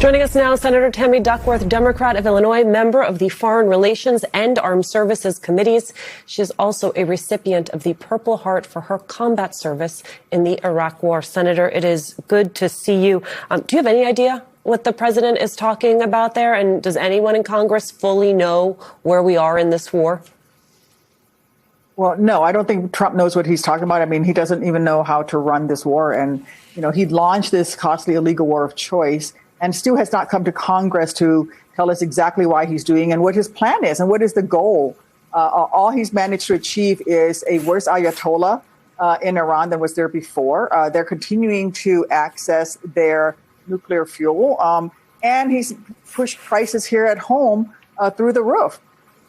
Joining us now, Senator Tammy Duckworth, Democrat of Illinois, member of the Foreign Relations and Armed Services Committees. She is also a recipient of the Purple Heart for her combat service in the Iraq War. Senator, it is good to see you. Do you have any idea what the president is talking about there? And does anyone in Congress fully know where we are in this war? Well, no, I don't think Trump knows what he's talking about. I mean, he doesn't even know how to run this war. And, he launched this costly illegal war of choice and still has not come to Congress to tell us exactly why he's doing and what his plan is and what is the goal. All he's managed to achieve is a worse Ayatollah in Iran than was there before. They're continuing to access their nuclear fuel. And he's pushed prices here at home through the roof.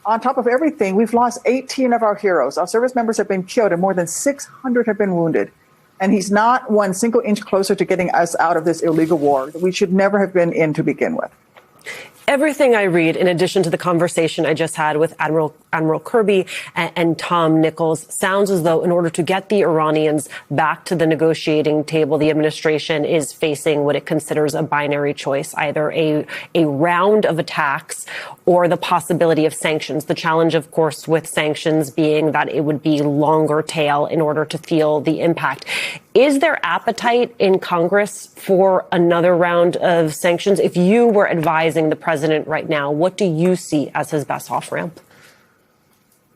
On top of everything, we've lost 18 of our heroes. Our service members have been killed and more than 600 have been wounded. And he's not one single inch closer to getting us out of this illegal war that we should never have been in to begin with. Everything I read, in addition to the conversation I just had with Admiral Kirby and Tom Nichols, sounds as though in order to get the Iranians back to the negotiating table, the administration is facing what it considers a binary choice, either a round of attacks or the possibility of sanctions. The challenge, of course, with sanctions being that it would be longer tail in order to feel the impact. Is there appetite in Congress for another round of sanctions? If you were advising the president right now, what do you see as his best off-ramp?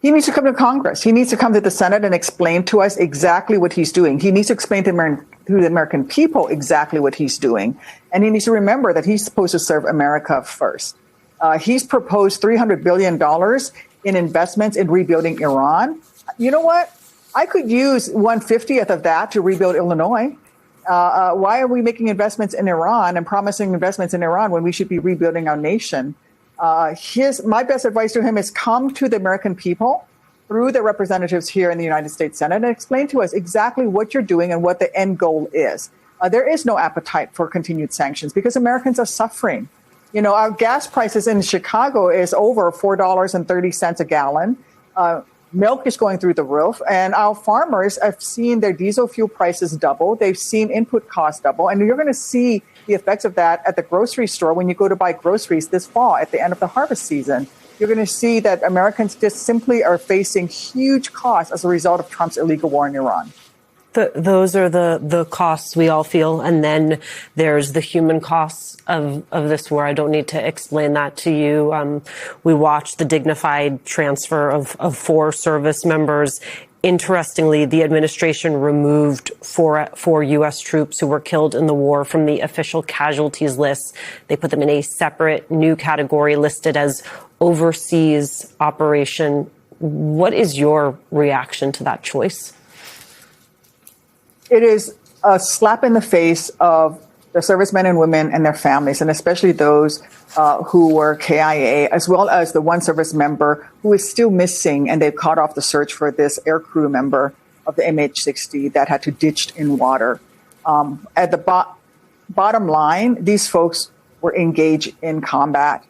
He needs to come to Congress. He needs to come to the Senate and explain to us exactly what he's doing. He needs to explain to the American people exactly what he's doing. And he needs to remember that he's supposed to serve America first. He's proposed $300 billion in investments in rebuilding Iran. You know what? I could use 1/50th of that to rebuild Illinois. Why are we making investments in Iran and promising investments in Iran when we should be rebuilding our nation? My best advice to him is come to the American people through the representatives here in the United States Senate and explain to us exactly what you're doing and what the end goal is. There is no appetite for continued sanctions because Americans are suffering. Our gas prices in Chicago is over $4.30 a gallon. Milk is going through the roof, and our farmers have seen their diesel fuel prices double. They've seen input costs double, and you're going to see the effects of that at the grocery store when you go to buy groceries this fall at the end of the harvest season. You're going to see that Americans just simply are facing huge costs as a result of Trump's illegal war in Iran. Those are the costs we all feel. And then there's the human costs of this war. I don't need to explain that to you. We watched the dignified transfer of 4 service members. Interestingly, the administration removed four U.S. troops who were killed in the war from the official casualties list. They put them in a separate new category listed as overseas operation. What is your reaction to that choice? It is a slap in the face of the servicemen and women and their families, and especially those who were KIA, as well as the one service member who is still missing, and they've cut off the search for this air crew member of the MH-60 that had to ditched in water. At the bottom line, these folks were engaged in combat.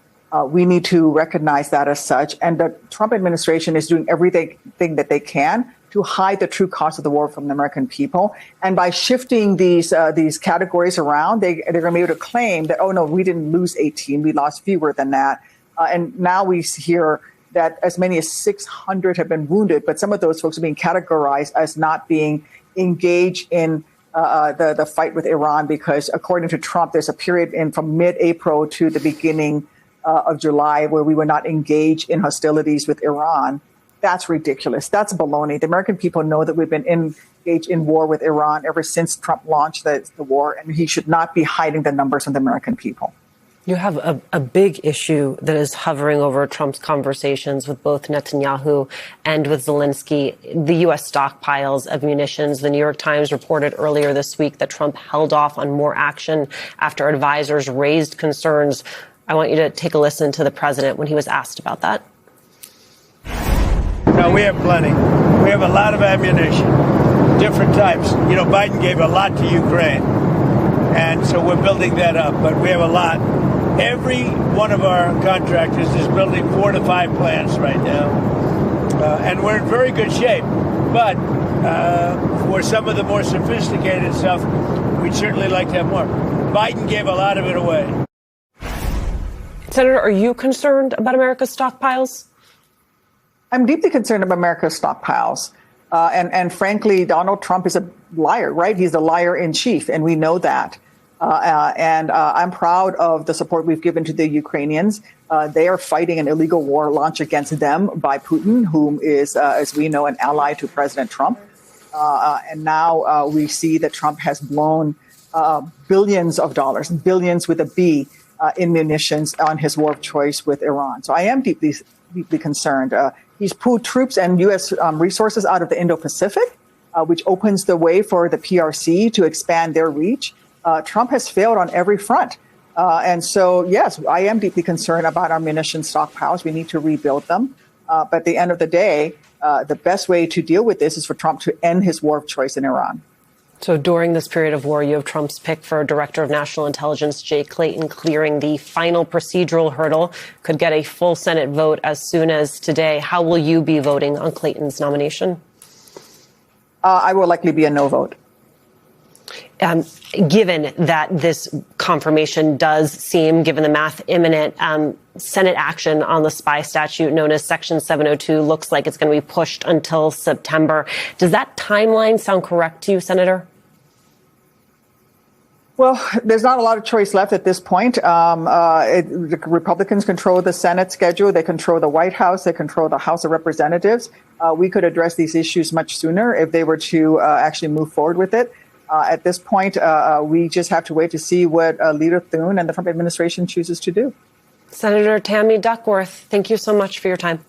We need to recognize that as such, and the Trump administration is doing everything that they can to hide the true cost of the war from the American people. And by shifting these categories around, they're going to be able to claim that, oh, no, we didn't lose 18, we lost fewer than that. And now we hear that as many as 600 have been wounded, but some of those folks are being categorized as not being engaged in the fight with Iran because, according to Trump, there's a period from mid-April to the beginning of July where we were not engaged in hostilities with Iran. That's ridiculous. That's baloney. The American people know that we've been engaged in war with Iran ever since Trump launched the war, and he should not be hiding the numbers from the American people. You have a big issue that is hovering over Trump's conversations with both Netanyahu and with Zelensky, the U.S. stockpiles of munitions. The New York Times reported earlier this week that Trump held off on more action after advisors raised concerns. I want you to take a listen to the president when he was asked about that. No, we have plenty. We have a lot of ammunition, different types. Biden gave a lot to Ukraine, and so we're building that up, but we have a lot. Every one of our contractors is building 4 to 5 plants right now, and we're in very good shape. But for some of the more sophisticated stuff, we'd certainly like to have more. Biden gave a lot of it away. Senator, are you concerned about America's stockpiles? I'm deeply concerned about America's stockpiles. And frankly, Donald Trump is a liar, right? He's a liar in chief, and we know that. I'm proud of the support we've given to the Ukrainians. They are fighting an illegal war launched against them by Putin, whom is, as we know, an ally to President Trump. And now we see that Trump has blown billions of dollars, billions with a B, in munitions on his war of choice with Iran. So I am deeply concerned. He's pulled troops and U.S. Resources out of the Indo-Pacific, which opens the way for the PRC to expand their reach. Trump has failed on every front. And so, yes, I am deeply concerned about our munition stockpiles. We need to rebuild them. But at the end of the day, the best way to deal with this is for Trump to end his war of choice in Iran. So during this period of war, you have Trump's pick for Director of National Intelligence, Jay Clayton, clearing the final procedural hurdle, could get a full Senate vote as soon as today. How will you be voting on Clayton's nomination? I will likely be a no vote. Given that this confirmation does seem, given the math, imminent, Senate action on the spy statute known as Section 702 looks like it's going to be pushed until September. Does that timeline sound correct to you, Senator? Well, there's not a lot of choice left at this point. The Republicans control the Senate schedule. They control the White House. They control the House of Representatives. We could address these issues much sooner if they were to actually move forward with it. At this point, we just have to wait to see what Leader Thune and the Trump administration chooses to do. Senator Tammy Duckworth, thank you so much for your time.